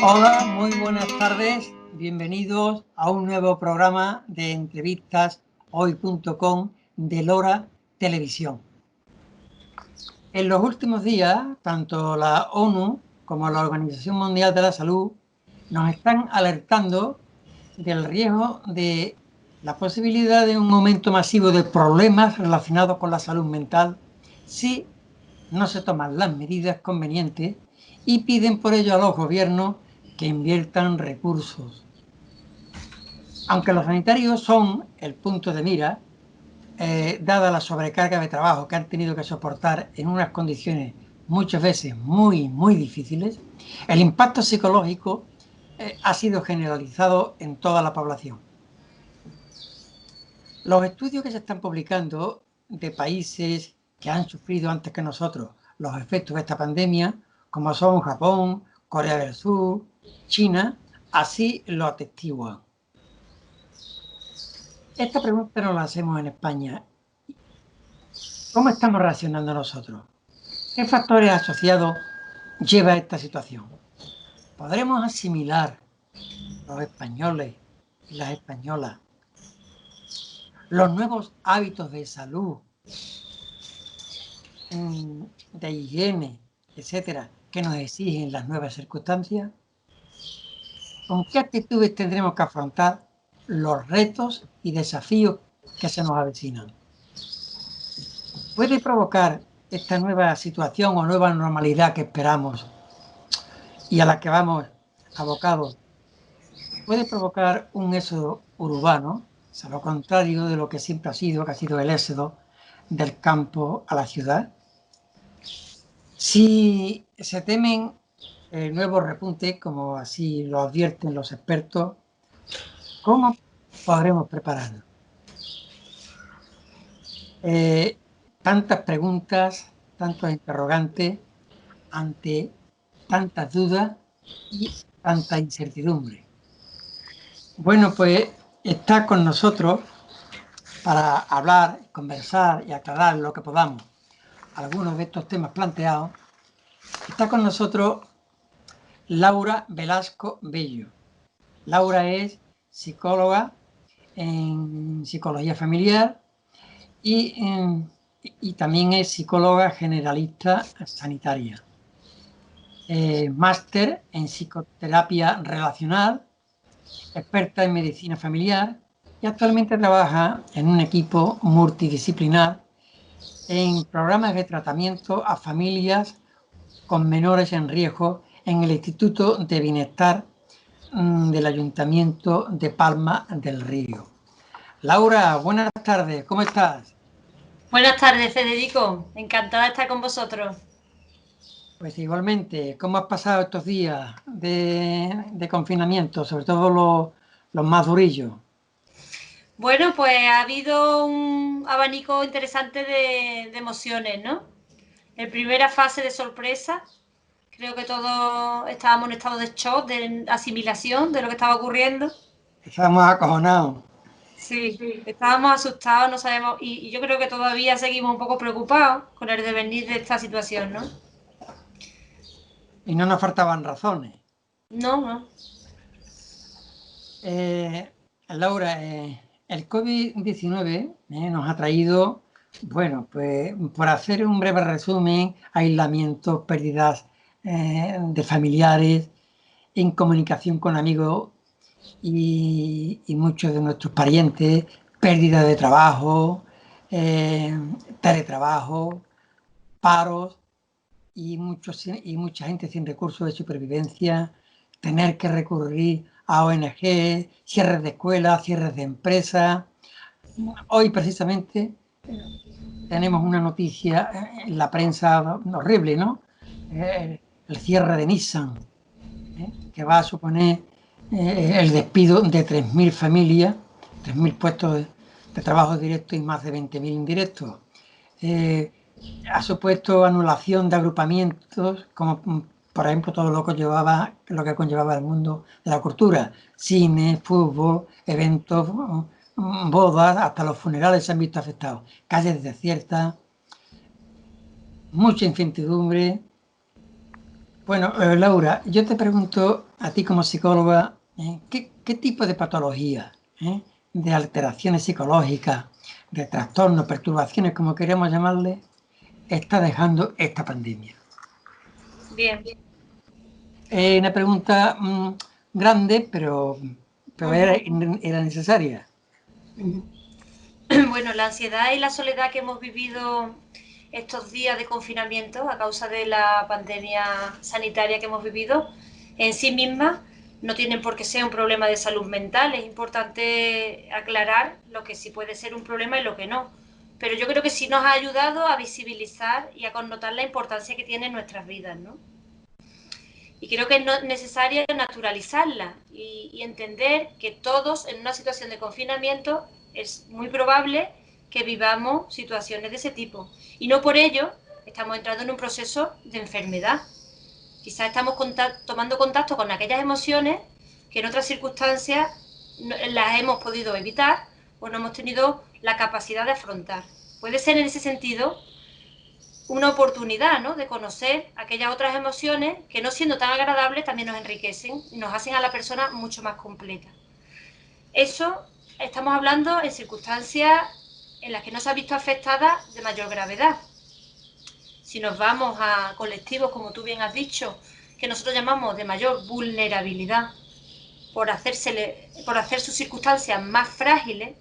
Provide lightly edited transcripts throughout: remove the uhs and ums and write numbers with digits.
Hola, muy buenas tardes. Bienvenidos a un nuevo programa de entrevistas hoy.com de Lora Televisión. En los últimos días, tanto la ONU como la Organización Mundial de la Salud nos están alertando del riesgo de la posibilidad de un aumento masivo de problemas relacionados con la salud mental si no se toman las medidas convenientes y piden por ello a los gobiernos que inviertan recursos. Aunque los sanitarios son el punto de mira, dada la sobrecarga de trabajo que han tenido que soportar en unas condiciones muchas veces muy difíciles, el impacto psicológico ha sido generalizado en toda la población. Los estudios que se están publicando de países que han sufrido antes que nosotros los efectos de esta pandemia, como son Japón, Corea del Sur, China, así lo atestiguan. Esta pregunta nos la hacemos en España. ¿Cómo estamos reaccionando nosotros? ¿Qué factores asociados lleva a esta situación? ¿Podremos asimilar los españoles y las españolas los nuevos hábitos de salud, de higiene, etcétera, que nos exigen las nuevas circunstancias? ¿Con qué actitudes tendremos que afrontar los retos y desafíos que se nos avecinan? ¿Puede provocar esta nueva situación o nueva normalidad que esperamos y a la que vamos abocados? ¿Puede provocar un éxodo urbano, a lo contrario de lo que siempre ha sido, que ha sido el éxodo del campo a la ciudad? Si se temen nuevos repuntes, como así lo advierten los expertos, ¿cómo podremos prepararnos? Tantas preguntas, tantos interrogantes ante tantas dudas y tanta incertidumbre. Bueno, pues está con nosotros para hablar, conversar y aclarar lo que podamos algunos de estos temas planteados. Está con nosotros Laura Velasco Bello. Laura es psicóloga en psicología familiar y también es psicóloga generalista sanitaria. Máster en psicoterapia relacional, experta en medicina familiar y actualmente trabaja en un equipo multidisciplinar en programas de tratamiento a familias con menores en riesgo en el Instituto de Bienestar del Ayuntamiento de Palma del Río. Laura, buenas tardes, ¿cómo estás? Buenas tardes, Federico. Encantada de estar con vosotros. Pues igualmente, ¿cómo has pasado estos días de confinamiento, sobre todo los más durillos? Bueno, pues ha habido un abanico interesante de emociones, ¿no? En primera fase de sorpresa, creo que todos estábamos en estado de shock, de asimilación de lo que estaba ocurriendo. Estábamos acojonados. Sí, estábamos asustados, no sabemos, y yo creo que todavía seguimos un poco preocupados con el devenir de esta situación, ¿no? Y no nos faltaban razones. No. Laura, el COVID-19 nos ha traído, bueno, pues por hacer un breve resumen, aislamientos, pérdidas de familiares, incomunicación con amigos y muchos de nuestros parientes, pérdida de trabajo, teletrabajo, paros y mucha gente sin recursos de supervivencia, tener que recurrir a ONG, cierres de escuelas, cierres de empresas. Hoy precisamente tenemos una noticia en la prensa horrible, ¿no? El cierre de Nissan, que va a suponer el despido de 3.000 familias, 3.000 puestos de trabajo directo y más de 20.000 indirectos. Ha supuesto anulación de agrupamientos, como por ejemplo todo lo que conllevaba el mundo de la cultura, cine, fútbol, eventos, bodas, hasta los funerales se han visto afectados, calles desiertas, mucha incertidumbre. Bueno, Laura, yo te pregunto a ti como psicóloga, ¿qué tipo de patología, de alteraciones psicológicas, de trastornos, perturbaciones, como queremos llamarle, está dejando esta pandemia? Bien. Una pregunta grande, pero era necesaria. Bueno, la ansiedad y la soledad que hemos vivido estos días de confinamiento a causa de la pandemia sanitaria que hemos vivido, en sí mismas no tienen por qué ser un problema de salud mental. Es importante aclarar lo que sí puede ser un problema y lo que no. Pero yo creo que sí nos ha ayudado a visibilizar y a connotar la importancia que tiene en nuestras vidas, ¿no? Y creo que es necesario naturalizarla y entender que todos en una situación de confinamiento es muy probable que vivamos situaciones de ese tipo. Y no por ello estamos entrando en un proceso de enfermedad. Quizás estamos tomando contacto con aquellas emociones que en otras circunstancias las hemos podido evitar o no hemos tenido la capacidad de afrontar. Puede ser en ese sentido una oportunidad, ¿no?, de conocer aquellas otras emociones que, no siendo tan agradables, también nos enriquecen y nos hacen a la persona mucho más completa. Eso estamos hablando en circunstancias en las que no se ha visto afectada de mayor gravedad. Si nos vamos a colectivos, como tú bien has dicho, que nosotros llamamos de mayor vulnerabilidad, por hacer sus circunstancias más frágiles,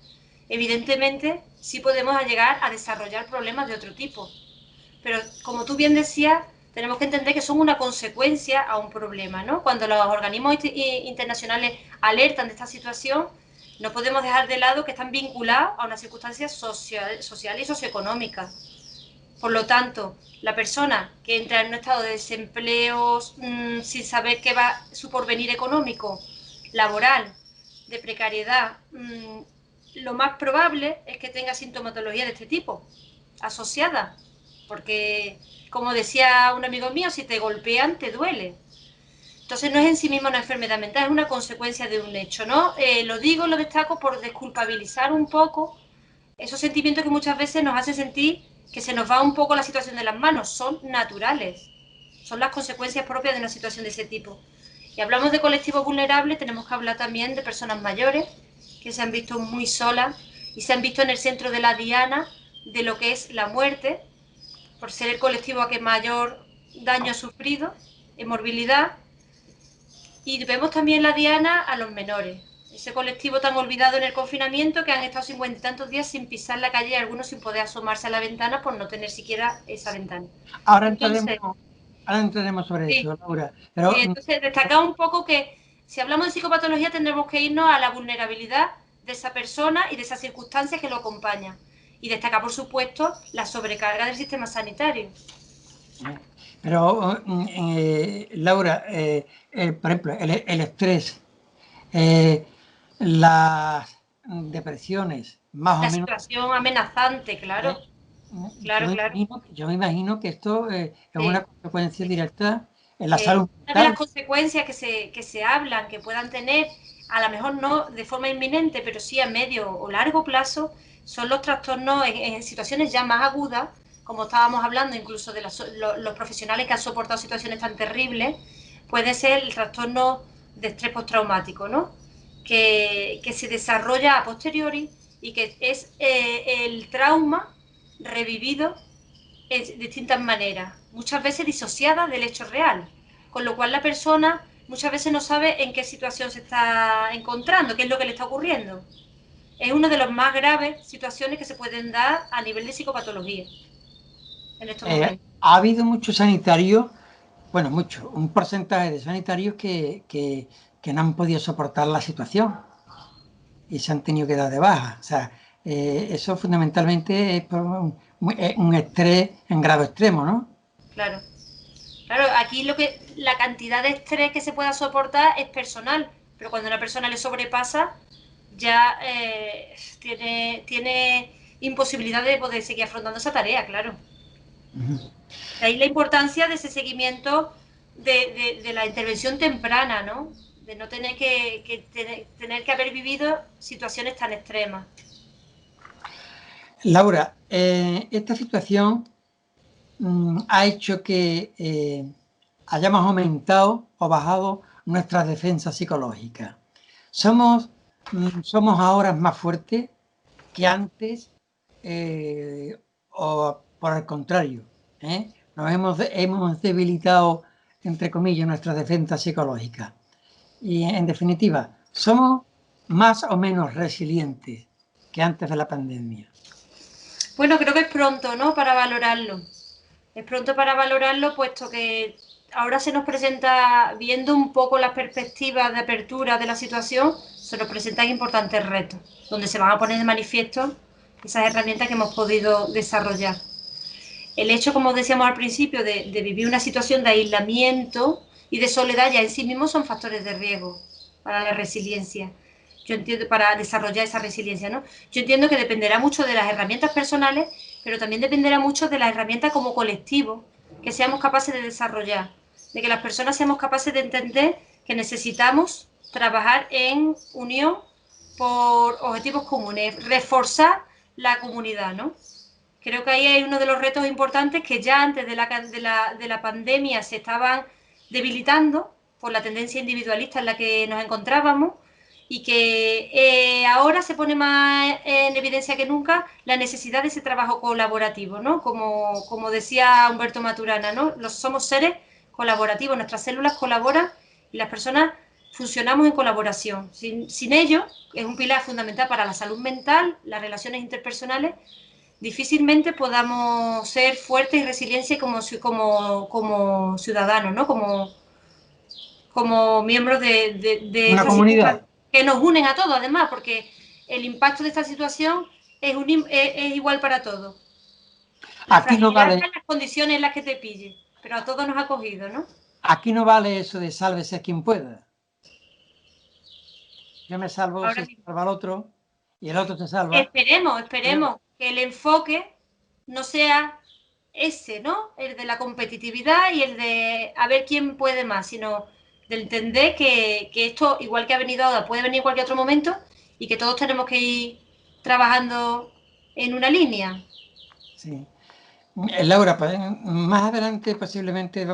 evidentemente sí podemos llegar a desarrollar problemas de otro tipo. Pero como tú bien decías, tenemos que entender que son una consecuencia a un problema, ¿no? Cuando los organismos internacionales alertan de esta situación, no podemos dejar de lado que están vinculados a una circunstancia social y socioeconómica. Por lo tanto, la persona que entra en un estado de desempleo sin saber qué va su porvenir económico, laboral, de precariedad, lo más probable es que tenga sintomatología de este tipo, asociada. Porque, como decía un amigo mío, si te golpean, te duele. Entonces no es en sí misma una enfermedad mental, es una consecuencia de un hecho, ¿no? Lo digo, lo destaco por desculpabilizar un poco esos sentimientos que muchas veces nos hacen sentir que se nos va un poco la situación de las manos. Son naturales, son las consecuencias propias de una situación de ese tipo. Y hablamos de colectivos vulnerables, tenemos que hablar también de personas mayores que se han visto muy solas y se han visto en el centro de la diana de lo que es la muerte, por ser el colectivo a que mayor daño ha sufrido en morbilidad. Y vemos también la diana a los menores, ese colectivo tan olvidado en el confinamiento que han estado 50 y tantos días sin pisar la calle y algunos sin poder asomarse a la ventana por no tener siquiera esa ventana. Ahora Entonces, entraremos sobre sí, eso, Laura. Pero, sí, entonces destacar un poco que si hablamos de psicopatología tendremos que irnos a la vulnerabilidad de esa persona y de esas circunstancias que lo acompañan. Y destacar, por supuesto, la sobrecarga del sistema sanitario. Pero Laura, por ejemplo, el estrés, las depresiones, más o La menos. situación amenazante, claro. Claro, claro. Yo me imagino que esto es una Sí. consecuencia directa en la salud Una de las mental. consecuencias que se hablan, que puedan tener, a lo mejor no de forma inminente, pero sí a medio o largo plazo, son los trastornos en situaciones ya más agudas, como estábamos hablando incluso de los profesionales que han soportado situaciones tan terribles, puede ser el trastorno de estrés postraumático, ¿no? Que se desarrolla a posteriori y que es el trauma revivido de distintas maneras, muchas veces disociadas del hecho real, con lo cual la persona muchas veces no sabe en qué situación se está encontrando, qué es lo que le está ocurriendo. Es una de las más graves situaciones que se pueden dar a nivel de psicopatología en estos momentos. Ha habido muchos sanitarios, bueno, un porcentaje de sanitarios que no han podido soportar la situación y se han tenido que dar de baja. O sea, eso fundamentalmente es por un estrés en grado extremo, ¿no? Claro. Claro, aquí la cantidad de estrés que se pueda soportar es personal, pero cuando a una persona le sobrepasa, ya tiene imposibilidad de poder seguir afrontando esa tarea, claro. De ahí la importancia de ese seguimiento de la intervención temprana, ¿no? De no tener tener que haber vivido situaciones tan extremas. Laura, esta situación ha hecho que hayamos aumentado o bajado nuestras defensas psicológicas. Somos ahora más fuertes que antes, o por el contrario, hemos debilitado, entre comillas, nuestras defensas psicológicas. Y en definitiva, somos más o menos resilientes que antes de la pandemia. Bueno, creo que es pronto, ¿no? Para valorarlo. Es pronto para valorarlo, puesto que ahora se nos presenta, viendo un poco las perspectivas de apertura de la situación, se nos presentan importantes retos, donde se van a poner de manifiesto esas herramientas que hemos podido desarrollar. El hecho, como decíamos al principio, de vivir una situación de aislamiento y de soledad ya en sí mismos son factores de riesgo para la resiliencia. Yo entiendo, para desarrollar esa resiliencia, ¿no? Yo entiendo que dependerá mucho de las herramientas personales, pero también dependerá mucho de las herramientas como colectivo que seamos capaces de desarrollar, de que las personas seamos capaces de entender que necesitamos trabajar en unión por objetivos comunes, reforzar la comunidad, ¿no? Creo que ahí hay uno de los retos importantes que ya antes de la pandemia se estaban debilitando por la tendencia individualista en la que nos encontrábamos y que ahora se pone más en evidencia que nunca la necesidad de ese trabajo colaborativo, ¿no? Como decía Humberto Maturana, ¿no? Somos seres colaborativos, nuestras células colaboran y las personas funcionamos en colaboración. Sin ello, es un pilar fundamental para la salud mental, las relaciones interpersonales, difícilmente podamos ser fuertes y resilientes como ciudadanos, ¿no? Como miembros de Una esta situación, comunidad. que nos unen a todos, además, porque el impacto de esta situación es igual para todos. La Aquí no fragilidad está vale, en las condiciones en las que te pille, pero a todos nos ha cogido, ¿no? aquí no vale eso de sálvese quien pueda. Yo me salvo Ahora si se mismo. salva el otro y el otro se salva. Esperemos que el enfoque no sea ese, ¿no? El de la competitividad y el de a ver quién puede más, sino de entender que esto, igual que ha venido ahora, puede venir en cualquier otro momento y que todos tenemos que ir trabajando en una línea. Sí. Laura, pues, más adelante posiblemente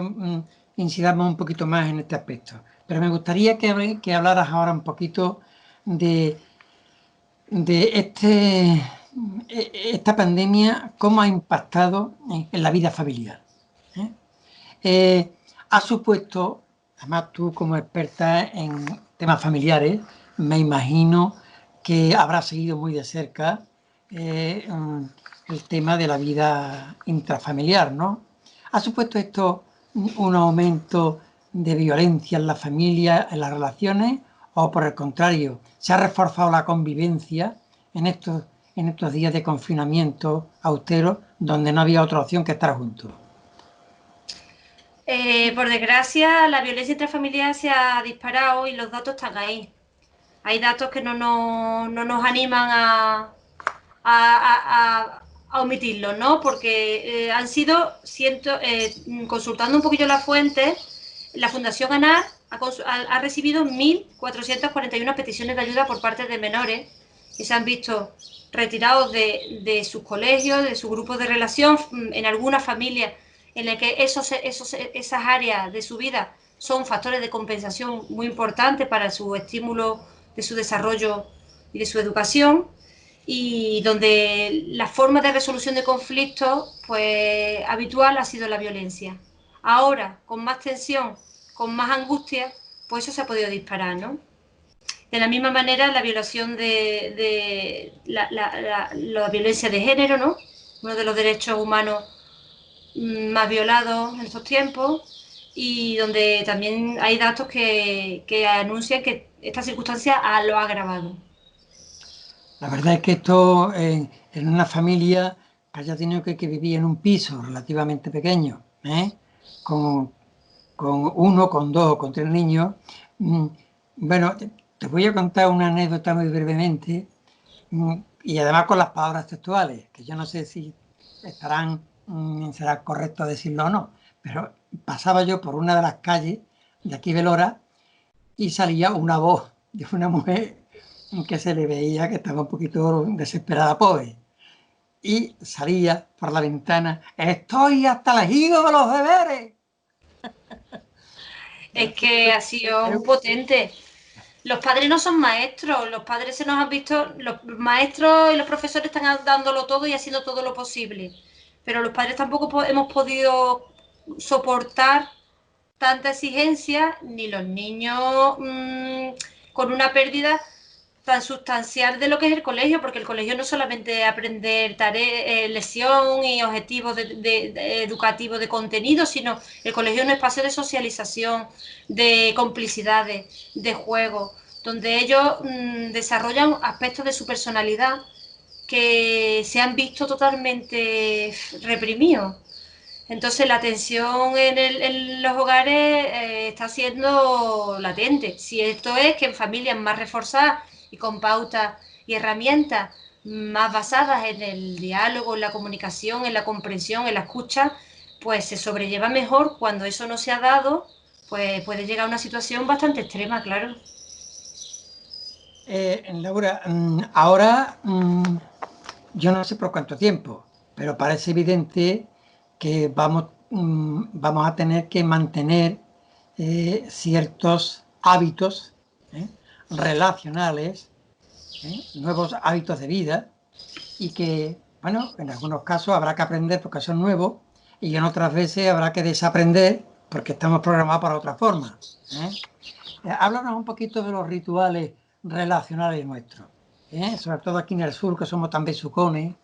incidamos un poquito más en este aspecto, pero me gustaría que hablaras ahora un poquito de, esta pandemia, cómo ha impactado en la vida familiar. ¿eh? Ha supuesto, además tú como experta en temas familiares, me imagino que habrás seguido muy de cerca el tema de la vida intrafamiliar, ¿no? ¿Ha supuesto esto un aumento de violencia en la familia, en las relaciones, o por el contrario, se ha reforzado la convivencia en estos días de confinamiento austero donde no había otra opción que estar juntos? Por desgracia, la violencia intrafamiliar se ha disparado y los datos están ahí. Hay datos que no nos animan a omitirlos, ¿no? Porque han sido, consultando un poquillo las fuentes, la Fundación ANAR ha recibido 1.441 peticiones de ayuda por parte de menores que se han visto retirados de sus colegios, de sus grupos de relación, en algunas familias en las que esas áreas de su vida son factores de compensación muy importantes para su estímulo de su desarrollo y de su educación, y donde la forma de resolución de conflictos pues habitual ha sido la violencia. Ahora, con más tensión, con más angustia, pues eso se ha podido disparar, ¿no? De la misma manera, la violación la violencia de género, ¿no? Uno de los derechos humanos más violados en estos tiempos, y donde también hay datos que anuncian que esta circunstancia lo ha agravado. La verdad es que esto en una familia que haya tenido que vivir en un piso relativamente pequeño, ¿eh? con, con uno, con dos, con tres niños. mm, Bueno, te voy a contar una anécdota muy brevemente, y además con las palabras textuales, que yo no sé si será correcto decirlo o no, pero pasaba yo por una de las calles de aquí de Lora y salía una voz de una mujer que se le veía que estaba un poquito desesperada, pobre. Y salía por la ventana: estoy hasta el higo de los deberes. Es que ha sido muy potente. Los padres no son maestros, los padres se nos han visto, los maestros y los profesores están dándolo todo y haciendo todo lo posible, pero los padres tampoco hemos podido soportar tanta exigencia, ni los niños con una pérdida tan sustancial de lo que es el colegio, porque el colegio no solamente aprender tareas, lesión y objetivos educativos de contenido, sino el colegio es un espacio de socialización, de complicidades, de juego, donde ellos desarrollan aspectos de su personalidad que se han visto totalmente reprimidos. Entonces la tensión en los hogares está siendo latente. Si esto es que en familias más reforzadas y con pautas y herramientas más basadas en el diálogo, en la comunicación, en la comprensión, en la escucha, pues se sobrelleva mejor. Cuando eso no se ha dado, pues puede llegar a una situación bastante extrema, claro. Laura, ahora yo no sé por cuánto tiempo, pero parece evidente que vamos a tener que mantener ciertos hábitos, ¿eh? relacionales, nuevos hábitos de vida, y que, bueno, en algunos casos habrá que aprender porque son nuevos, y en otras veces habrá que desaprender porque estamos programados para otra forma. ¿Eh? Háblanos un poquito de los rituales relacionales nuestros, sobre todo aquí en el sur, que somos tan besucones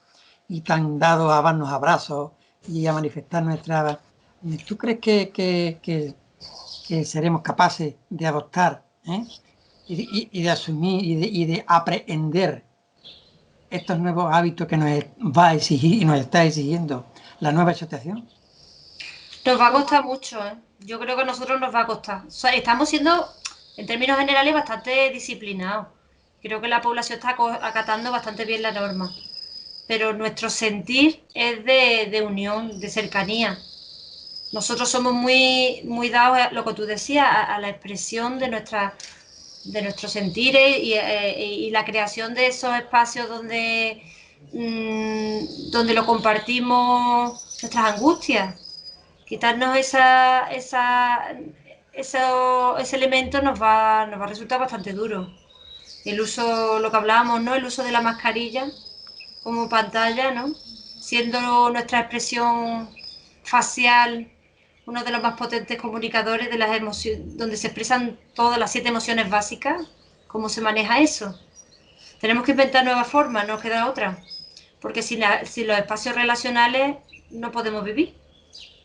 y tan dados a darnos abrazos y a manifestar nuestra... ¿Tú crees que seremos capaces de adoptar, y de asumir y de aprender estos nuevos hábitos que nos va a exigir y nos está exigiendo la nueva situación? Nos va a costar mucho, ¿eh? Yo creo que a nosotros nos va a costar. O sea, estamos siendo, en términos generales, bastante disciplinados. Creo que la población está acatando bastante bien la norma. Pero nuestro sentir es de unión, de cercanía. Nosotros somos muy dados a lo que tú decías, a la expresión de nuestros sentires y la creación de esos espacios donde lo compartimos nuestras angustias. Quitarnos ese elemento nos va a resultar bastante duro. El uso, lo que hablábamos, ¿no? El uso de la mascarilla como pantalla, ¿no? Siendo nuestra expresión facial uno de los más potentes comunicadores de las emociones, donde se expresan todas las 7 emociones básicas. ¿Cómo se maneja eso? Tenemos que inventar nuevas formas, no queda otra. Porque sin los espacios relacionales no podemos vivir.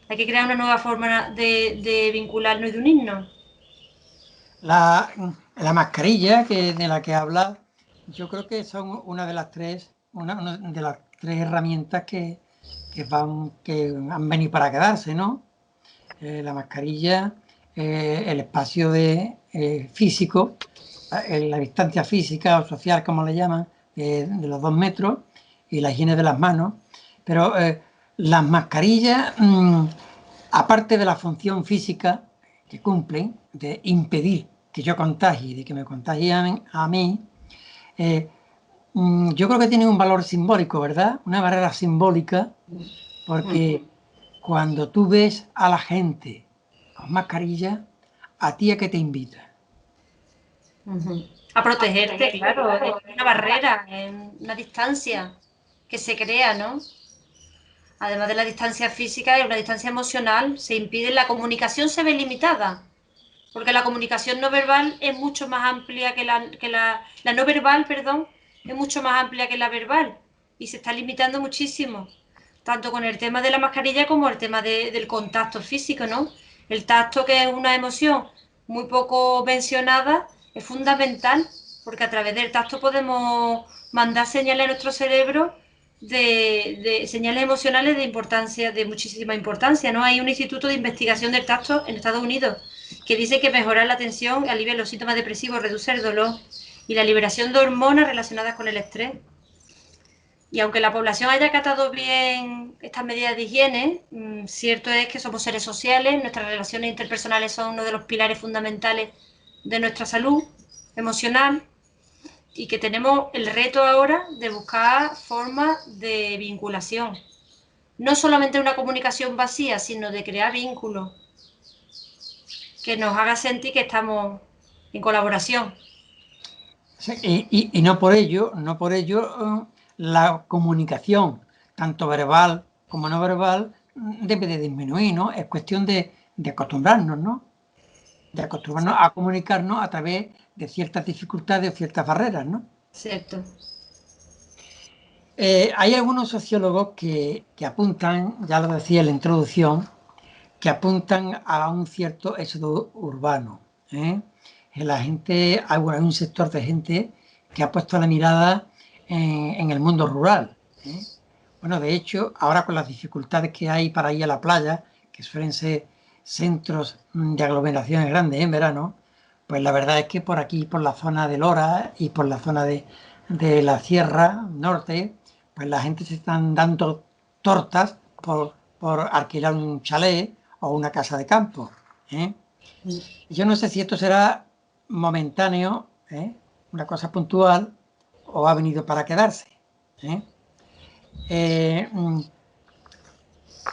Hay que crear una nueva forma de vincularnos y de unirnos. La mascarilla de la que habla, yo creo que son una de las tres herramientas que han venido para quedarse, ¿no? La mascarilla, el espacio físico, la distancia física o social, como le llaman, de los 2 metros, y la higiene de las manos. Pero las mascarillas, aparte de la función física que cumplen, de impedir que yo contagie, de que me contagien a mí, eh, yo creo que tienen un valor simbólico, ¿verdad? Una barrera simbólica, porque cuando tú ves a la gente con mascarilla, ¿a ti a qué te invita? A protegerte, claro, es una barrera, es una distancia que se crea, ¿no? Además de la distancia física y una distancia emocional, se impide, la comunicación se ve limitada, porque la comunicación no verbal es mucho más amplia la no verbal, perdón, es mucho más amplia que la verbal y se está limitando muchísimo, tanto con el tema de la mascarilla como el tema del contacto físico, ¿no? El tacto, que es una emoción muy poco mencionada, es fundamental porque a través del tacto podemos mandar señales a nuestro cerebro de señales emocionales de importancia, de muchísima importancia, ¿no? Hay un instituto de investigación del tacto en Estados Unidos que dice que mejorar la tensión alivia los síntomas depresivos, reduce el dolor y la liberación de hormonas relacionadas con el estrés. Y aunque la población haya acatado bien estas medidas de higiene, cierto es que somos seres sociales, nuestras relaciones interpersonales son uno de los pilares fundamentales de nuestra salud emocional y que tenemos el reto ahora de buscar formas de vinculación. No solamente una comunicación vacía, sino de crear vínculos que nos haga sentir que estamos en colaboración. Sí, y no por ello, la comunicación, tanto verbal como no verbal, debe de disminuir, ¿no? Es cuestión de acostumbrarnos, ¿no? De acostumbrarnos a comunicarnos a través de ciertas dificultades o ciertas barreras, ¿no? Cierto. Hay algunos sociólogos que apuntan, ya lo decía en la introducción, que apuntan a un cierto éxodo urbano, ¿eh? La gente, hay un sector de gente que ha puesto la mirada en el mundo rural, ¿eh? Bueno, de hecho, ahora con las dificultades que hay para ir a la playa, que suelen ser centros de aglomeraciones grandes en verano, pues la verdad es que por aquí, por la zona de Lora y por la zona de la Sierra Norte, pues la gente se están dando tortas por alquilar un chalet o una casa de campo, ¿eh? Yo no sé si esto será momentáneo, ¿eh? Una cosa puntual, o ha venido para quedarse, ¿eh? Eh, mm,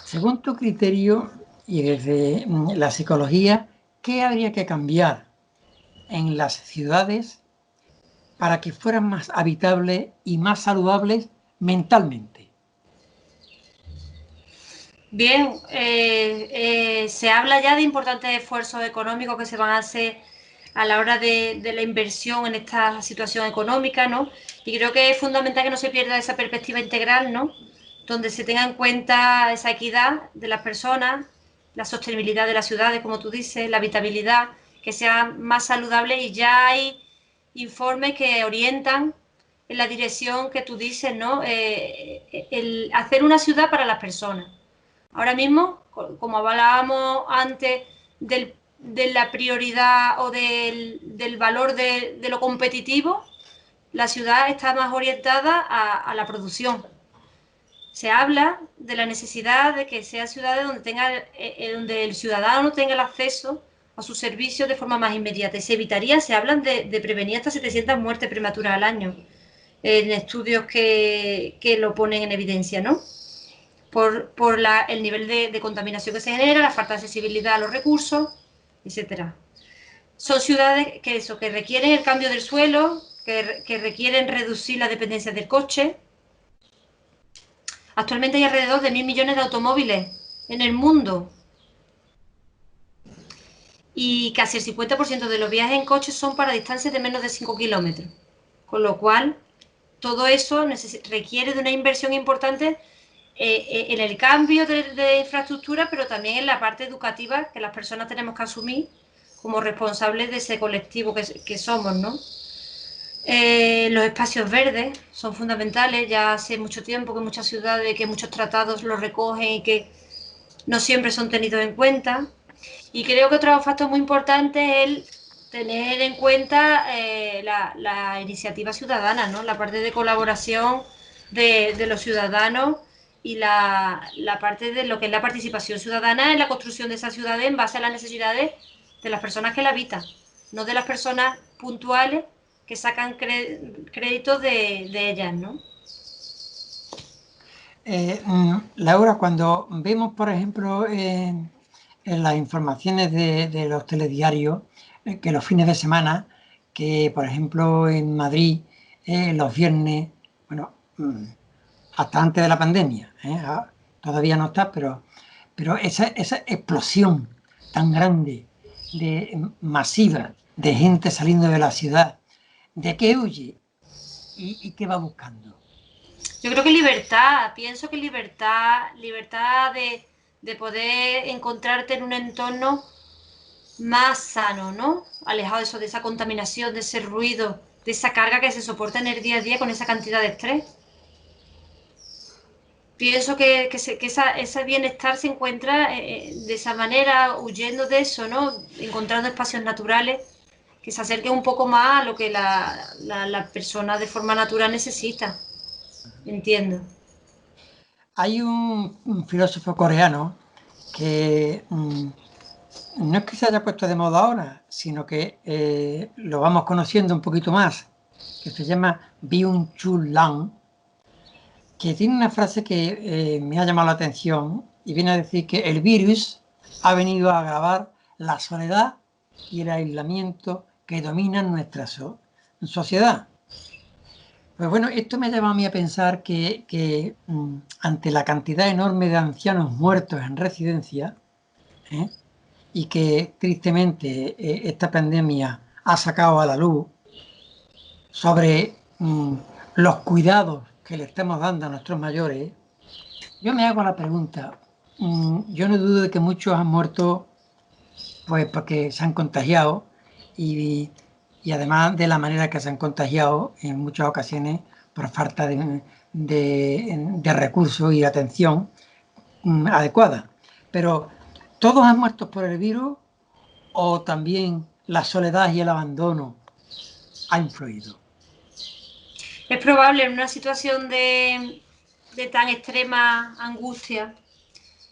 Según tu criterio y desde la psicología, ¿qué habría que cambiar en las ciudades para que fueran más habitables y más saludables mentalmente? Bien, se habla ya de importantes esfuerzos económicos que se van a hacer a la hora de la inversión en esta situación económica, ¿no? Y creo que es fundamental que no se pierda esa perspectiva integral, ¿no? Donde se tenga en cuenta esa equidad de las personas, la sostenibilidad de las ciudades, como tú dices, la habitabilidad, que sea más saludable y ya hay informes que orientan en la dirección que tú dices, ¿no? El hacer una ciudad para las personas. Ahora mismo, como hablábamos antes de la prioridad o del valor de lo competitivo, la ciudad está más orientada a la producción. Se habla de la necesidad de que sean ciudades donde el ciudadano tenga el acceso a sus servicios de forma más inmediata. Y se evitaría, se hablan de prevenir hasta 700 muertes prematuras al año en estudios que lo ponen en evidencia, ¿no? Por el nivel de contaminación que se genera, la falta de accesibilidad a los recursos, etcétera. Son ciudades que requieren el cambio del suelo, que requieren reducir la dependencia del coche. Actualmente hay alrededor de 1.000 millones de automóviles en el mundo y casi el 50% de los viajes en coche son para distancias de menos de 5 kilómetros. Con lo cual, todo eso requiere de una inversión importante en el cambio de infraestructura, pero también en la parte educativa que las personas tenemos que asumir como responsables de ese colectivo que somos, ¿no? Los espacios verdes son fundamentales. Ya hace mucho tiempo que muchas ciudades, que muchos tratados los recogen y que no siempre son tenidos en cuenta. Y creo que otro factor muy importante es el tener en cuenta la iniciativa ciudadana, ¿no? La parte de colaboración de los ciudadanos y la parte de lo que es la participación ciudadana en la construcción de esa ciudad en base a las necesidades de las personas que la habitan, no de las personas puntuales que sacan créditos de ellas, ¿no? Laura, cuando vemos, por ejemplo, en las informaciones de los telediarios, que los fines de semana, que por ejemplo en Madrid, los viernes, bueno, hasta antes de la pandemia, todavía no está, pero esa explosión tan grande, masiva, de gente saliendo de la ciudad, ¿de qué huye y qué va buscando? Yo creo que libertad, pienso que libertad de poder encontrarte en un entorno más sano, ¿no? Alejado de eso, de esa contaminación, de ese ruido esa carga que se soporta en el día a día con esa cantidad de estrés. Pienso que ese bienestar se encuentra de esa manera, huyendo de eso, ¿no? Encontrando espacios naturales que se acerquen un poco más a lo que la persona de forma natural necesita. Entiendo. Hay un filósofo coreano que no es que se haya puesto de moda ahora, sino que lo vamos conociendo un poquito más, que se llama Byung-Chul Lan, que tiene una frase que me ha llamado la atención y viene a decir que el virus ha venido a agravar la soledad y el aislamiento que dominan nuestra sociedad. Pues bueno, esto me lleva a mí a pensar que ante la cantidad enorme de ancianos muertos en residencia, ¿eh? Y que tristemente esta pandemia ha sacado a la luz sobre los cuidados que le estamos dando a nuestros mayores, yo me hago la pregunta, yo no dudo de que muchos han muerto pues porque se han contagiado y además de la manera que se han contagiado en muchas ocasiones por falta de recursos y atención adecuada. Pero ¿todos han muerto por el virus o también la soledad y el abandono ha influido? Es probable en una situación de tan extrema angustia,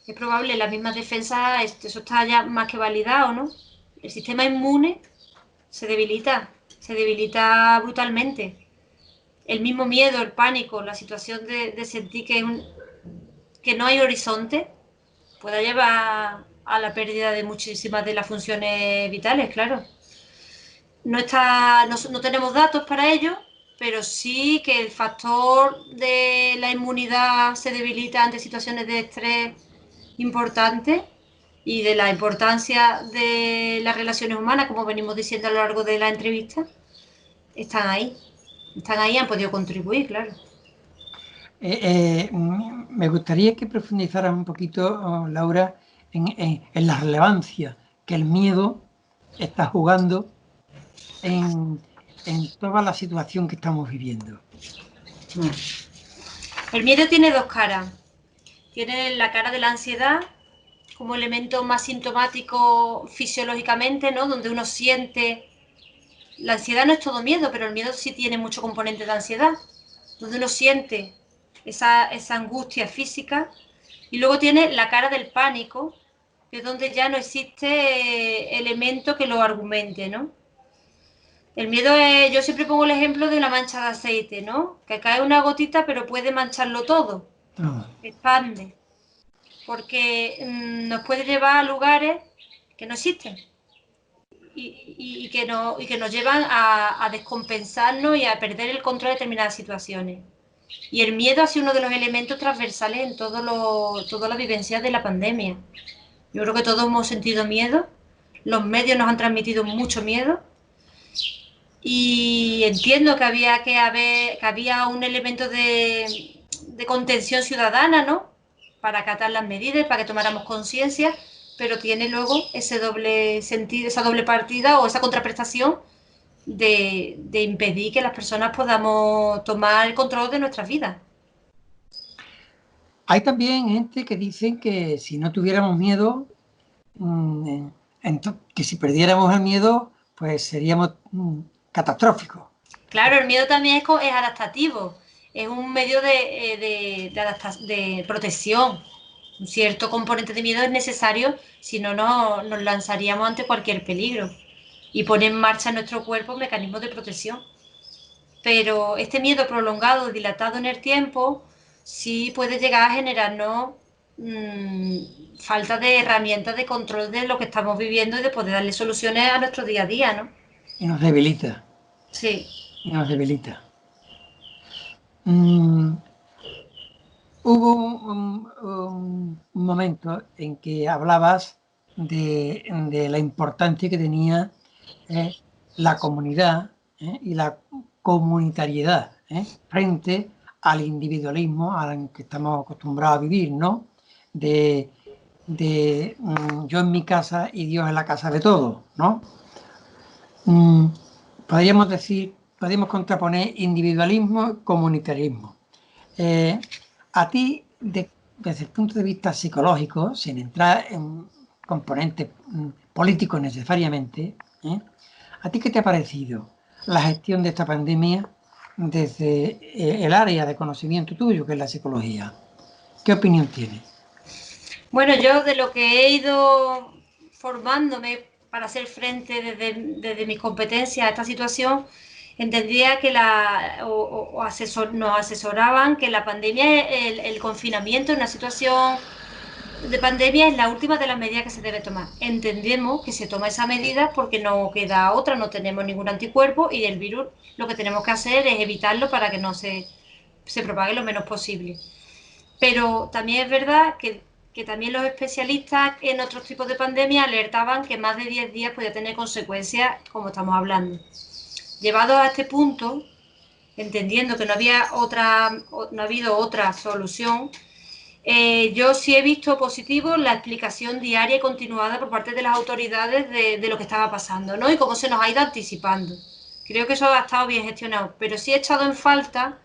es probable, las mismas defensas, eso está ya más que validado, ¿no? El sistema inmune se debilita brutalmente. El mismo miedo, el pánico, la situación de sentir que no hay horizonte, puede llevar a la pérdida de muchísimas de las funciones vitales, claro. No tenemos datos para ello, pero sí que el factor de la inmunidad se debilita ante situaciones de estrés importantes y de la importancia de las relaciones humanas, como venimos diciendo a lo largo de la entrevista, están ahí. Están ahí y han podido contribuir, claro. Me gustaría que profundizaras un poquito, Laura, en la relevancia que el miedo está jugando en toda la situación que estamos viviendo. El miedo tiene dos caras. Tiene la cara de la ansiedad como elemento más sintomático fisiológicamente, ¿no? Donde uno siente... La ansiedad no es todo miedo, pero el miedo sí tiene mucho componente de ansiedad, donde uno siente esa angustia física. Y luego tiene la cara del pánico, que es donde ya no existe elemento que lo argumente, ¿no? El miedo es, yo siempre pongo el ejemplo de una mancha de aceite, ¿no? Que cae una gotita, pero puede mancharlo todo. Expande. Porque nos puede llevar a lugares que no existen y que nos llevan a descompensarnos y a perder el control de determinadas situaciones. Y el miedo ha sido uno de los elementos transversales en toda la vivencia de la pandemia. Yo creo que todos hemos sentido miedo, los medios nos han transmitido mucho miedo y entiendo que había un elemento de contención ciudadana, ¿no? Para acatar las medidas, para que tomáramos conciencia, pero tiene luego ese doble sentido, esa doble partida o esa contraprestación de impedir que las personas podamos tomar el control de nuestras vidas. Hay también gente que dicen que si no tuviéramos miedo, que si perdiéramos el miedo, pues seríamos catastróficos. Claro, el miedo también es adaptativo, es un medio de protección. Un cierto componente de miedo es necesario, si no nos lanzaríamos ante cualquier peligro y pone en marcha en nuestro cuerpo mecanismos de protección. Pero este miedo prolongado, dilatado en el tiempo, sí puede llegar a generarnos falta de herramientas de control de lo que estamos viviendo y de poder darle soluciones a nuestro día a día, ¿no? Y nos debilita. Sí. Y nos debilita. Hubo un momento en que hablabas de la importancia que tenía la comunidad y la comunitariedad frente al individualismo al que estamos acostumbrados a vivir, ¿no? De yo en mi casa y Dios en la casa de todos, ¿no? Podríamos decir podemos contraponer individualismo y comunitarismo. A ti, desde el punto de vista psicológico, sin entrar en componentes políticos necesariamente, ¿a ti qué te ha parecido la gestión de esta pandemia desde el área de conocimiento tuyo, que es la psicología? ¿Qué opinión tienes? Bueno, yo de lo que he ido formándome para hacer frente desde mis competencias a esta situación, entendía que nos asesoraban que la pandemia, el confinamiento en una situación de pandemia es la última de las medidas que se debe tomar. Entendemos que se toma esa medida porque no queda otra, no tenemos ningún anticuerpo y el virus lo que tenemos que hacer es evitarlo para que no se propague lo menos posible. Pero también es verdad que también los especialistas en otros tipos de pandemia alertaban que más de 10 días podía tener consecuencias como estamos hablando. Llevados a este punto, entendiendo que no ha habido otra solución, yo sí he visto positivo la explicación diaria y continuada por parte de las autoridades de lo que estaba pasando, ¿no? Y cómo se nos ha ido anticipando. Creo que eso ha estado bien gestionado, pero sí he echado en falta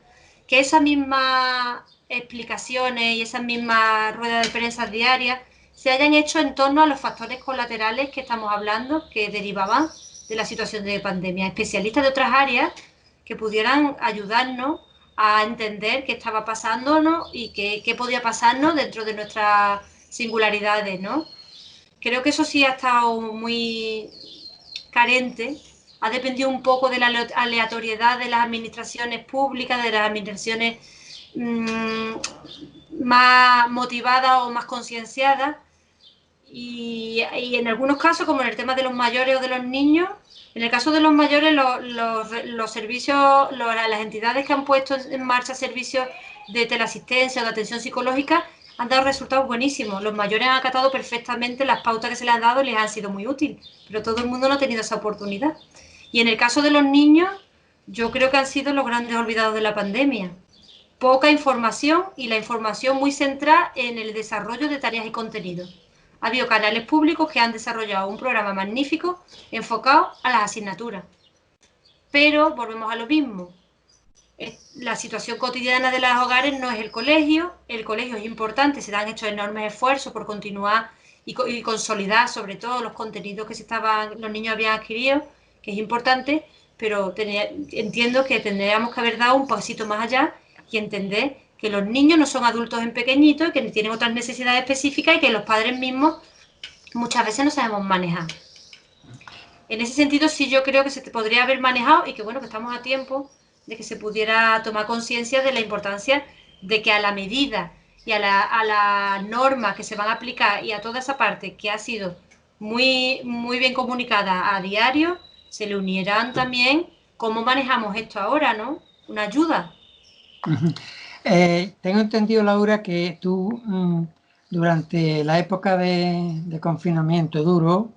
que esas mismas explicaciones y esas mismas ruedas de prensa diarias se hayan hecho en torno a los factores colaterales que estamos hablando, que derivaban de la situación de pandemia. Especialistas de otras áreas que pudieran ayudarnos a entender qué estaba pasándonos y qué podía pasarnos dentro de nuestras singularidades, ¿no? Creo que eso sí ha estado muy carente, ha dependido un poco de la aleatoriedad de las administraciones públicas, de las administraciones más motivadas o más concienciadas, y en algunos casos, como en el tema de los mayores o de los niños, en el caso de los mayores, los servicios, las entidades que han puesto en marcha servicios de teleasistencia o de atención psicológica han dado resultados buenísimos. Los mayores han acatado perfectamente las pautas que se les han dado y les han sido muy útiles, pero todo el mundo no ha tenido esa oportunidad. Y en el caso de los niños, yo creo que han sido los grandes olvidados de la pandemia. Poca información y la información muy centrada en el desarrollo de tareas y contenidos. Ha habido canales públicos que han desarrollado un programa magnífico enfocado a las asignaturas. Pero volvemos a lo mismo. La situación cotidiana de los hogares no es el colegio es importante, se han hecho enormes esfuerzos por continuar y consolidar sobre todo los contenidos que los niños habían adquirido, que es importante, pero entiendo que tendríamos que haber dado un pasito más allá y entender que los niños no son adultos en pequeñitos, que tienen otras necesidades específicas y que los padres mismos muchas veces no sabemos manejar. En ese sentido sí yo creo que se podría haber manejado y que bueno, que estamos a tiempo de que se pudiera tomar conciencia de la importancia de que a la medida y a la norma que se van a aplicar y a toda esa parte que ha sido muy, muy bien comunicada a diario, se le unieran también cómo manejamos esto ahora, ¿no? Una ayuda. Tengo entendido, Laura, que tú durante la época de confinamiento duro,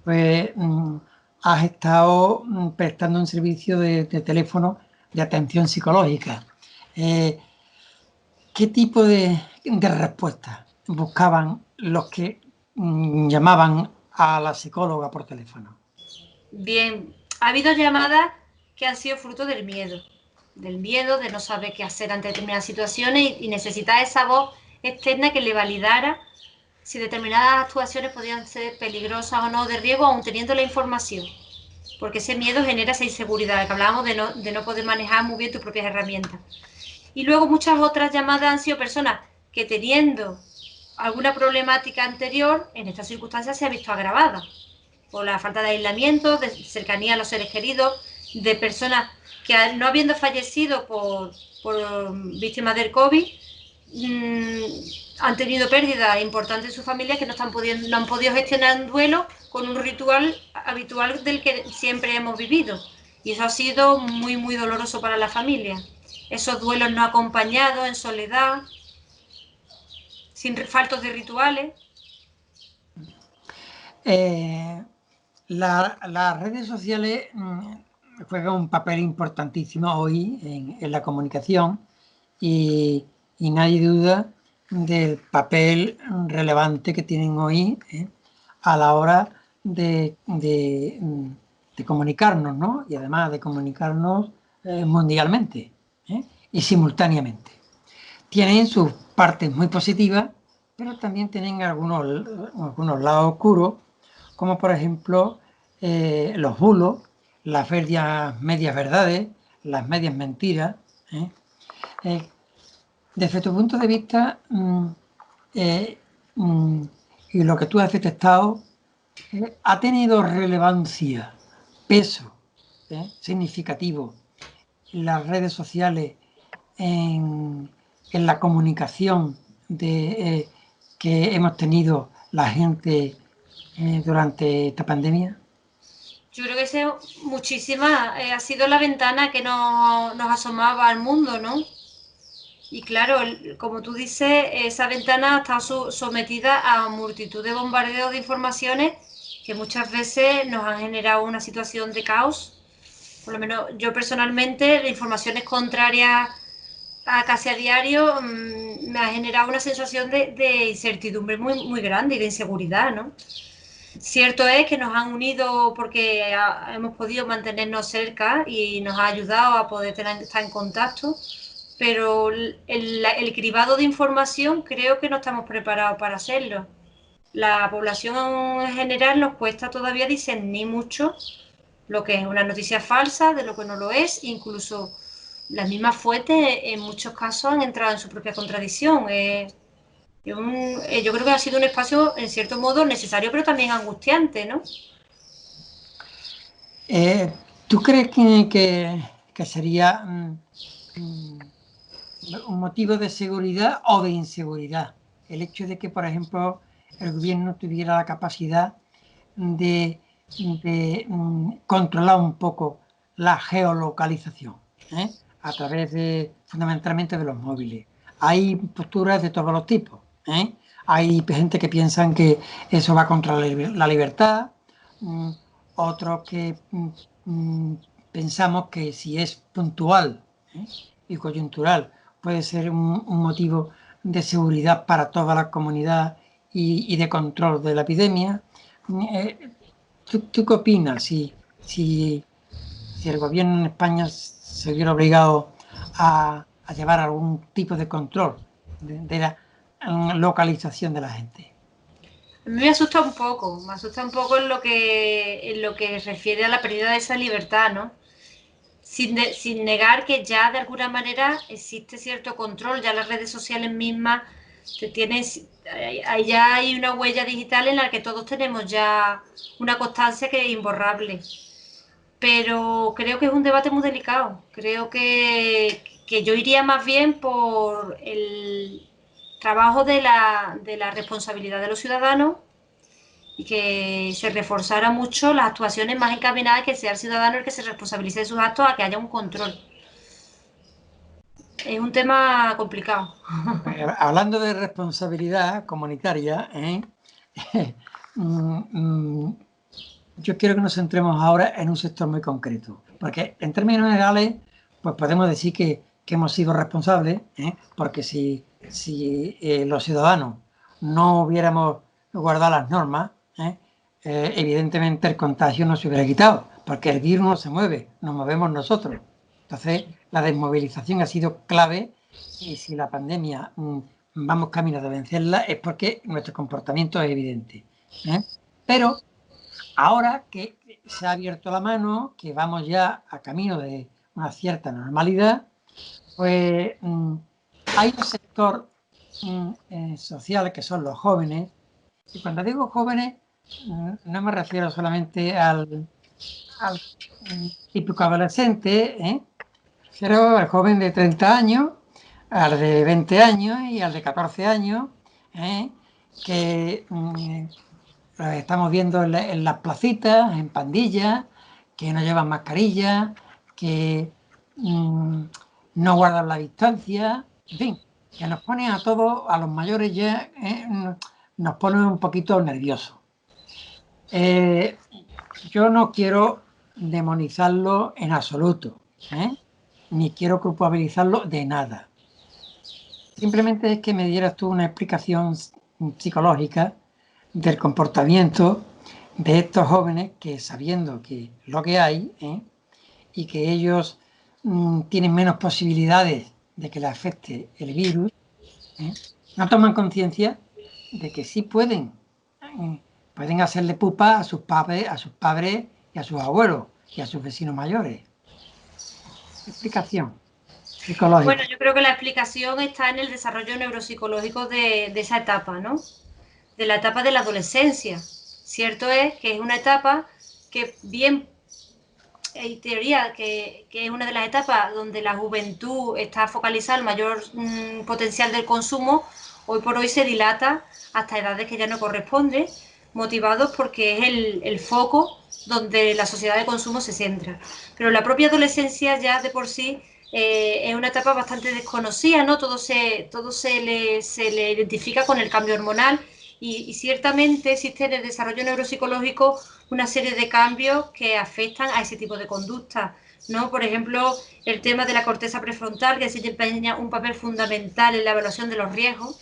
pues has estado prestando un servicio de teléfono de atención psicológica. ¿Qué tipo de respuesta buscaban los que llamaban a la psicóloga por teléfono? Bien, ha habido llamadas que han sido fruto del miedo de no saber qué hacer ante determinadas situaciones y necesitar esa voz externa que le validara si determinadas actuaciones podían ser peligrosas o no, de riesgo, aún teniendo la información. Porque ese miedo genera esa inseguridad, que hablábamos de no poder manejar muy bien tus propias herramientas. Y luego muchas otras llamadas han sido personas que teniendo alguna problemática anterior, en estas circunstancias se ha visto agravada por la falta de aislamiento, de cercanía a los seres queridos, de personas que no habiendo fallecido por víctimas del COVID, han tenido pérdidas importantes en sus familias que no han podido gestionar un duelo con un ritual habitual del que siempre hemos vivido. Y eso ha sido muy, muy doloroso para la familia. Esos duelos no acompañados, en soledad, sin faltos de rituales. Las redes sociales juegan un papel importantísimo hoy en la comunicación y nadie duda del papel relevante que tienen hoy a la hora de comunicarnos, ¿no? Y además de comunicarnos mundialmente, y simultáneamente. Tienen sus partes muy positivas, pero también tienen algunos lados oscuros, como por ejemplo los bulos, las medias verdades, las medias mentiras. Desde tu punto de vista, y lo que tú has detectado, ¿ha tenido relevancia, peso significativo las redes sociales en la comunicación que hemos tenido la gente durante esta pandemia? Yo creo que muchísima, ha sido la ventana que nos asomaba al mundo, ¿no? Y claro, como tú dices, esa ventana ha estado sometida a multitud de bombardeos de informaciones que muchas veces nos han generado una situación de caos. Por lo menos yo personalmente, las informaciones contrarias a casi a diario me ha generado una sensación de incertidumbre muy, muy grande y de inseguridad, ¿no? Cierto es que nos han unido porque hemos podido mantenernos cerca y nos ha ayudado a poder estar en contacto, pero el cribado de información creo que no estamos preparados para hacerlo. La población en general nos cuesta todavía discernir mucho lo que es una noticia falsa de lo que no lo es, incluso las mismas fuentes en muchos casos han entrado en su propia contradicción. Yo creo que ha sido un espacio, en cierto modo, necesario, pero también angustiante, ¿no? ¿Tú crees que sería un motivo de seguridad o de inseguridad el hecho de que, por ejemplo, el gobierno tuviera la capacidad de controlar un poco la geolocalización a través fundamentalmente de los móviles? Hay posturas de todos los tipos. Hay gente que piensan que eso va contra la libertad, otros que pensamos que si es puntual y coyuntural puede ser un motivo de seguridad para toda la comunidad y de control de la epidemia. ¿Tú qué opinas si el gobierno en España se viera obligado a llevar algún tipo de control de la localización de la gente? A mí me asusta un poco en lo que refiere a la pérdida de esa libertad, ¿no? Sin negar que ya de alguna manera existe cierto control, ya las redes sociales mismas ya hay una huella digital en la que todos tenemos ya una constancia que es imborrable. Pero creo que es un debate muy delicado. Creo que yo iría más bien por el trabajo de la responsabilidad de los ciudadanos y que se reforzara mucho las actuaciones más encaminadas, que sea el ciudadano el que se responsabilice de sus actos, a que haya un control. Es un tema complicado. Hablando de responsabilidad comunitaria, yo quiero que nos centremos ahora en un sector muy concreto, porque en términos generales, pues podemos decir que hemos sido responsables, porque si los ciudadanos no hubiéramos guardado las normas, evidentemente el contagio no se hubiera quitado, porque el virus no se mueve, nos movemos nosotros. Entonces, la desmovilización ha sido clave y si la pandemia vamos camino de vencerla es porque nuestro comportamiento es evidente. Pero ahora que se ha abierto la mano, que vamos ya a camino de una cierta normalidad, pues hay un sector social que son los jóvenes, y cuando digo jóvenes no me refiero solamente al típico adolescente, pero al joven de 30 años, al de 20 años y al de 14 años, que los estamos viendo en las placitas, en pandillas, que no llevan mascarilla, que no guardan la distancia, en fin, que nos ponen a todos, a los mayores ya, nos ponen un poquito nerviosos. Yo no quiero demonizarlo en absoluto, ni quiero culpabilizarlo de nada. Simplemente es que me dieras tú una explicación psicológica del comportamiento de estos jóvenes que, sabiendo que lo que hay, y que ellos tienen menos posibilidades de que les afecte el virus, no toman conciencia de que sí pueden hacerle pupa a sus padres y a sus abuelos y a sus vecinos mayores. Explicación Bueno, psicológica. yo creo que la explicación está en el desarrollo neuropsicológico de esa etapa, ¿no? De la etapa de la adolescencia. Cierto es que es una etapa que bien, en teoría, que es una de las etapas donde la juventud está focalizada al mayor potencial del consumo, hoy por hoy se dilata hasta edades que ya no corresponden, motivados porque es el foco donde la sociedad de consumo se centra. Pero la propia adolescencia ya de por sí es una etapa bastante desconocida, ¿no? Todo se le identifica con el cambio hormonal y ciertamente existe en el desarrollo neuropsicológico una serie de cambios que afectan a ese tipo de conducta, ¿no? Por ejemplo, el tema de la corteza prefrontal, que desempeña un papel fundamental en la evaluación de los riesgos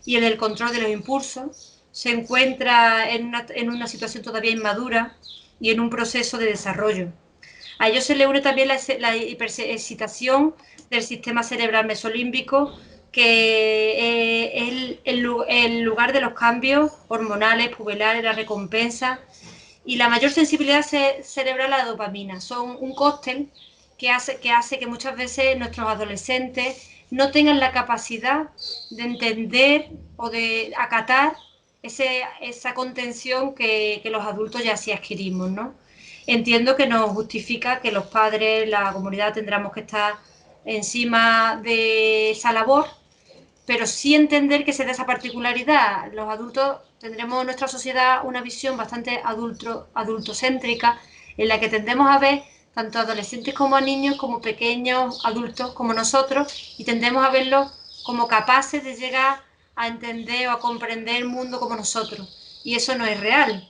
y en el control de los impulsos, se encuentra en una situación todavía inmadura y en un proceso de desarrollo. A ello se le une también la hiperexcitación del sistema cerebral mesolímbico, que es el lugar de los cambios hormonales, puberares, la recompensa y la mayor sensibilidad cerebral a la dopamina. Son un cóctel que hace que muchas veces nuestros adolescentes no tengan la capacidad de entender o de acatar esa contención que los adultos ya sí adquirimos, ¿no? Entiendo que nos justifica que los padres, la comunidad, tendremos que estar encima de esa labor, pero sí entender que se da esa particularidad. Los adultos tendremos en nuestra sociedad una visión bastante adultocéntrica en la que tendemos a ver tanto adolescentes como a niños, como pequeños adultos, como nosotros, y tendemos a verlos como capaces de llegar a entender o a comprender el mundo como nosotros. Y eso no es real.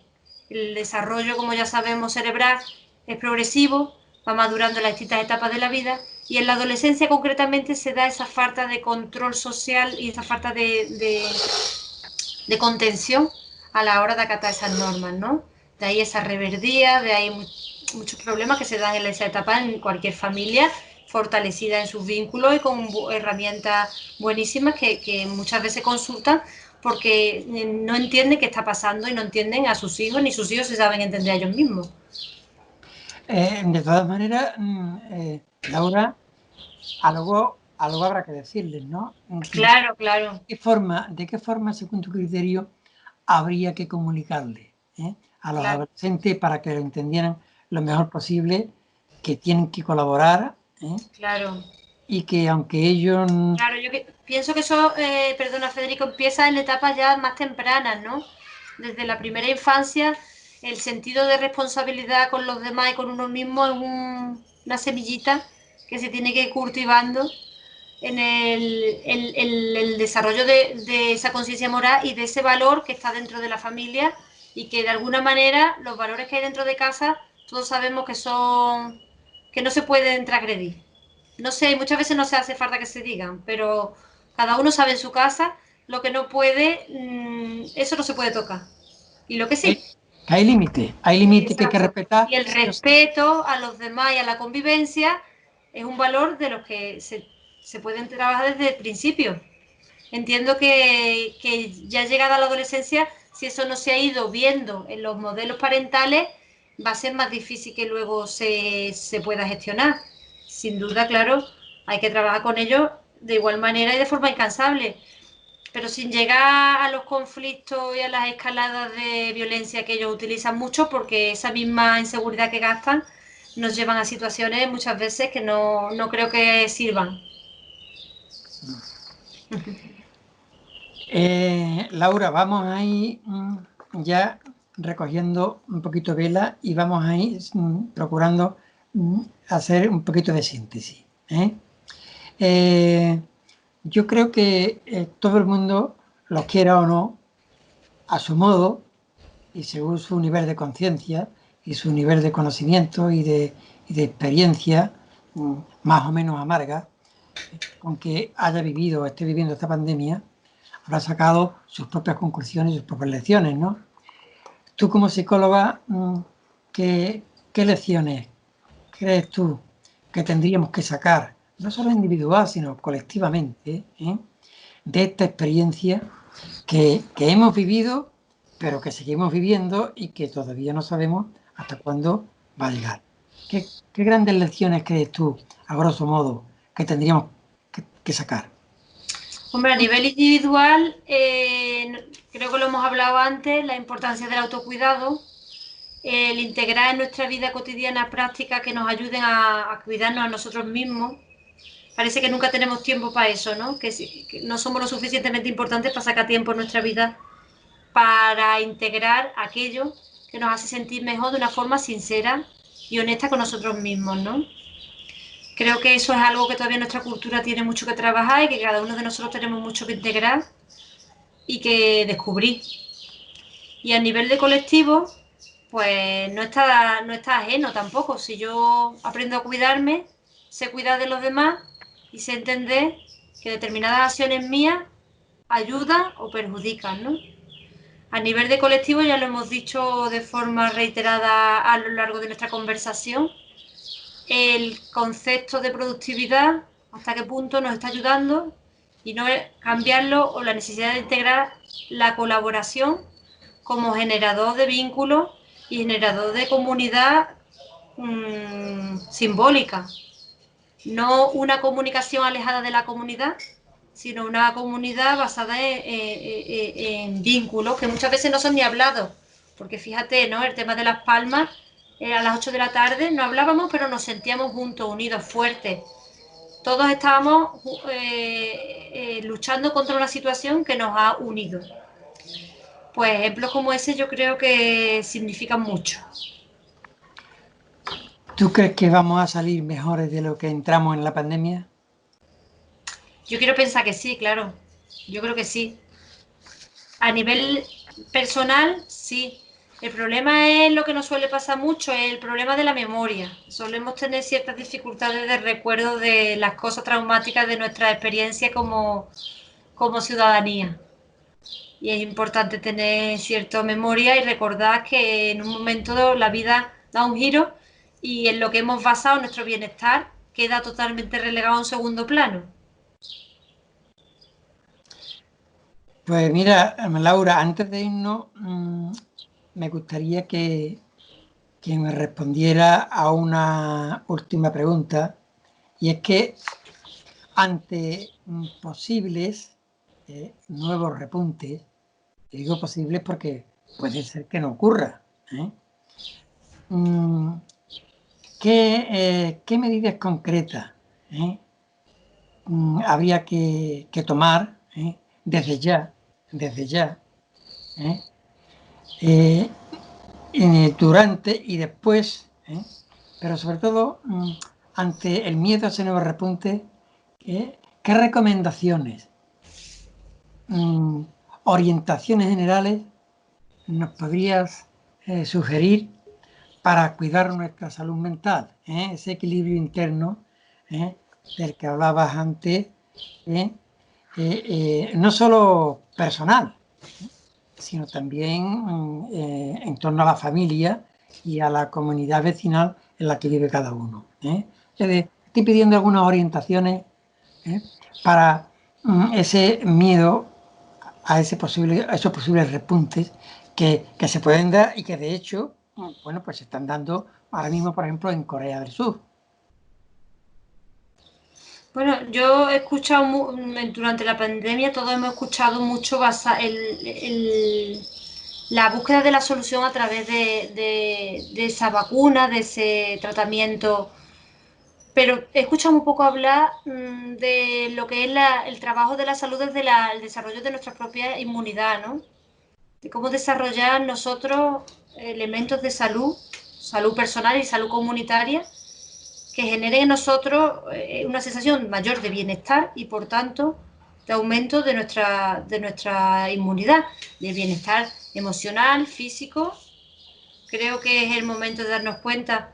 El desarrollo, como ya sabemos, cerebral es progresivo, va madurando en las distintas etapas de la vida y en la adolescencia concretamente se da esa falta de control social y esa falta de contención a la hora de acatar esas normas, ¿no? De ahí esa reverdía, de ahí muchos problemas que se dan en esa etapa en cualquier familia, fortalecida en sus vínculos y con herramientas buenísimas que muchas veces consultan porque no entienden qué está pasando y no entienden a sus hijos, ni sus hijos se saben entender a ellos mismos. De todas maneras, Laura, algo habrá que decirles, ¿no? Claro, claro. De qué forma, según tu criterio, habría que comunicarle a los Claro, adolescentes para que lo entendieran lo mejor posible, que tienen que colaborar claro. y que aunque ellos... Claro, pienso que eso, perdona Federico, empieza en etapas ya más tempranas, ¿no? Desde la primera infancia, el sentido de responsabilidad con los demás y con uno mismo es una semillita que se tiene que ir cultivando en el desarrollo de esa conciencia moral y de ese valor que está dentro de la familia y que de alguna manera los valores que hay dentro de casa todos sabemos que no se pueden transgredir. No sé, muchas veces no se hace falta que se digan, pero cada uno sabe en su casa lo que no puede, eso no se puede tocar. Y lo que Hay, sí, hay límites que hay que exacto. respetar. Y el Sí o sí. respeto a los demás y a la convivencia es un valor de los que se pueden trabajar desde el principio. Entiendo que ya llegada a la adolescencia, si eso no se ha ido viendo en los modelos parentales, va a ser más difícil que luego se pueda gestionar. Sin duda, claro, hay que trabajar con ellos de igual manera y de forma incansable, pero sin llegar a los conflictos y a las escaladas de violencia que ellos utilizan mucho, porque esa misma inseguridad que gastan nos llevan a situaciones muchas veces que no creo que sirvan. Laura, vamos a ir ya recogiendo un poquito vela y vamos a ir procurando hacer un poquito de síntesis. Eh, yo creo que todo el mundo, lo quiera o no, a su modo y según su nivel de conciencia y su nivel de conocimiento y de experiencia más o menos amarga, con que haya vivido o esté viviendo esta pandemia, habrá sacado sus propias conclusiones y sus propias lecciones, ¿no? Tú como psicóloga, ¿qué lecciones crees tú que tendríamos que sacar, no solo individual, sino colectivamente, de esta experiencia que hemos vivido, pero que seguimos viviendo y que todavía no sabemos hasta cuándo va a llegar? ¿Qué grandes lecciones crees tú, a grosso modo, que tendríamos que sacar? Hombre, a nivel individual, creo que lo hemos hablado antes, la importancia del autocuidado, el integrar en nuestra vida cotidiana prácticas que nos ayuden a cuidarnos a nosotros mismos. Parece que nunca tenemos tiempo para eso, ¿no? Que no somos lo suficientemente importantes para sacar tiempo en nuestra vida para integrar aquello que nos hace sentir mejor de una forma sincera y honesta con nosotros mismos, ¿no? Creo que eso es algo que todavía nuestra cultura tiene mucho que trabajar y que cada uno de nosotros tenemos mucho que integrar y que descubrir. Y a nivel de colectivo, pues no está ajeno tampoco. Si yo aprendo a cuidarme, sé cuidar de los demás y sé entender que determinadas acciones mías ayudan o perjudican, ¿no? A nivel de colectivo, ya lo hemos dicho de forma reiterada a lo largo de nuestra conversación, el concepto de productividad, hasta qué punto nos está ayudando y no cambiarlo, o la necesidad de integrar la colaboración como generador de vínculos y generador de comunidad simbólica. No una comunicación alejada de la comunidad, sino una comunidad basada en vínculos que muchas veces no son ni hablados. Porque fíjate, ¿no? El tema de Las Palmas, a las 8 de la tarde no hablábamos, pero nos sentíamos juntos, unidos, fuertes. Todos estábamos luchando contra una situación que nos ha unido. Pues ejemplos como ese yo creo que significan mucho. ¿Tú crees que vamos a salir mejores de lo que entramos en la pandemia? Yo quiero pensar que sí, claro. Yo creo que sí. A nivel personal, sí. El problema es lo que nos suele pasar mucho, es el problema de la memoria. Solemos tener ciertas dificultades de recuerdo de las cosas traumáticas de nuestra experiencia como ciudadanía. Y es importante tener cierta memoria y recordar que en un momento la vida da un giro y en lo que hemos basado nuestro bienestar queda totalmente relegado a un segundo plano. Pues mira, Laura, antes de irnos, me gustaría que me respondiera a una última pregunta, y es que ante posibles nuevos repuntes, digo posibles porque puede ser que no ocurra, ¿eh? Mm, ¿Qué medidas concretas habría que tomar desde ya, ¿eh? Eh, durante y después, pero sobre todo ante el miedo a ese nuevo repunte, ¿qué recomendaciones, orientaciones generales nos podrías sugerir para cuidar nuestra salud mental, ese equilibrio interno del que hablabas antes, no solo personal, sino también en torno a la familia y a la comunidad vecinal en la que vive cada uno. Estoy pidiendo algunas orientaciones para ese miedo a esos posibles repuntes que se pueden dar y que de hecho, bueno, pues se están dando ahora mismo, por ejemplo, en Corea del Sur. Bueno, yo he escuchado durante la pandemia, todos hemos escuchado mucho la búsqueda de la solución a través de esa vacuna, de ese tratamiento, pero he escuchado muy poco hablar de lo que es el trabajo de la salud desde el desarrollo de nuestra propia inmunidad, ¿no? De cómo desarrollar nosotros elementos de salud, salud personal y salud comunitaria, que generen en nosotros una sensación mayor de bienestar y, por tanto, de aumento de nuestra inmunidad, de bienestar emocional, físico. Creo que es el momento de darnos cuenta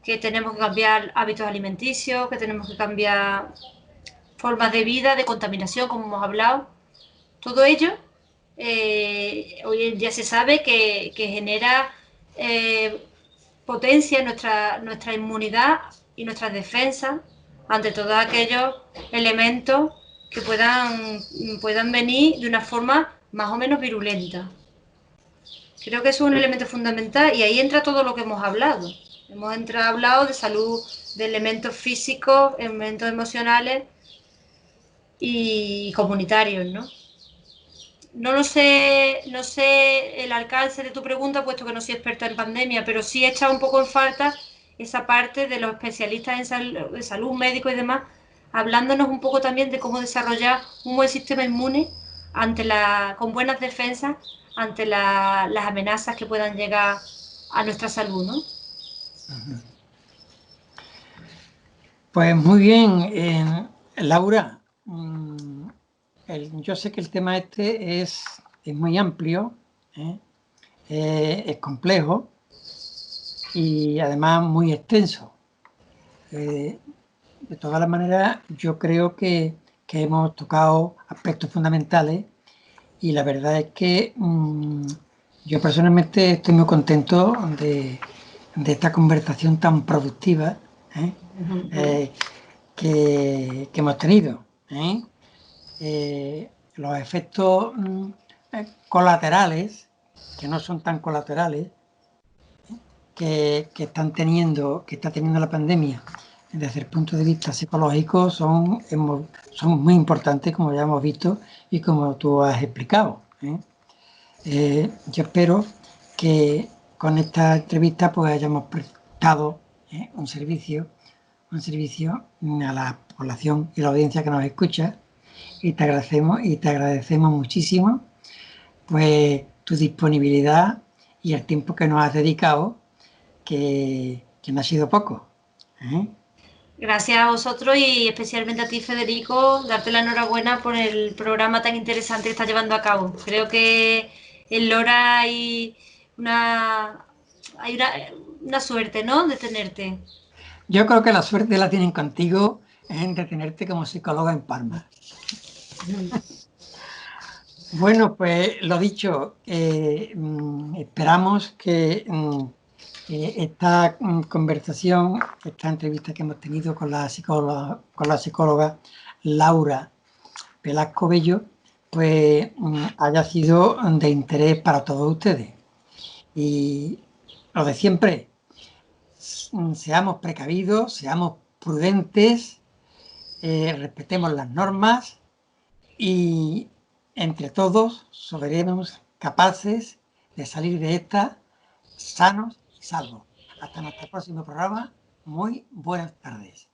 que tenemos que cambiar hábitos alimenticios, que tenemos que cambiar formas de vida, de contaminación, como hemos hablado. Todo ello hoy en día se sabe que genera potencia nuestra inmunidad y nuestras defensas ante todos aquellos elementos que puedan venir de una forma más o menos virulenta. Creo que eso es un elemento fundamental y ahí entra todo lo que hemos hablado. Hemos hablado de salud, de elementos físicos, elementos emocionales y comunitarios, ¿no? No sé el alcance de tu pregunta, puesto que no soy experta en pandemia, pero sí he echado un poco en falta esa parte de los especialistas en salud, médicos y demás, hablándonos un poco también de cómo desarrollar un buen sistema inmune con buenas defensas ante las amenazas que puedan llegar a nuestra salud, ¿no? Pues muy bien, Laura. Yo sé que el tema este es muy amplio, es complejo y además muy extenso. De todas las maneras, yo creo que hemos tocado aspectos fundamentales y la verdad es que yo personalmente estoy muy contento de esta conversación tan productiva que hemos tenido. Los efectos colaterales, que no son tan colaterales, que está teniendo la pandemia desde el punto de vista psicológico son muy importantes, como ya hemos visto y como tú has explicado. Yo espero que con esta entrevista pues hayamos prestado un servicio a la población y la audiencia que nos escucha, y te agradecemos muchísimo pues tu disponibilidad y el tiempo que nos has dedicado, que no ha sido poco. Gracias a vosotros y especialmente a ti, Federico, darte la enhorabuena por el programa tan interesante que estás llevando a cabo. Creo que en Lora hay una suerte, ¿no?, de tenerte. Yo creo que la suerte la tienen contigo de tenerte como psicóloga en Palma. Bueno, pues lo dicho, esperamos que esta conversación, esta entrevista que hemos tenido con la psicóloga Laura Velasco Bello, pues haya sido de interés para todos ustedes. Y lo de siempre, seamos precavidos, seamos prudentes, respetemos las normas y entre todos seremos capaces de salir de esta sanos y salvos. Hasta nuestro próximo programa. Muy buenas tardes.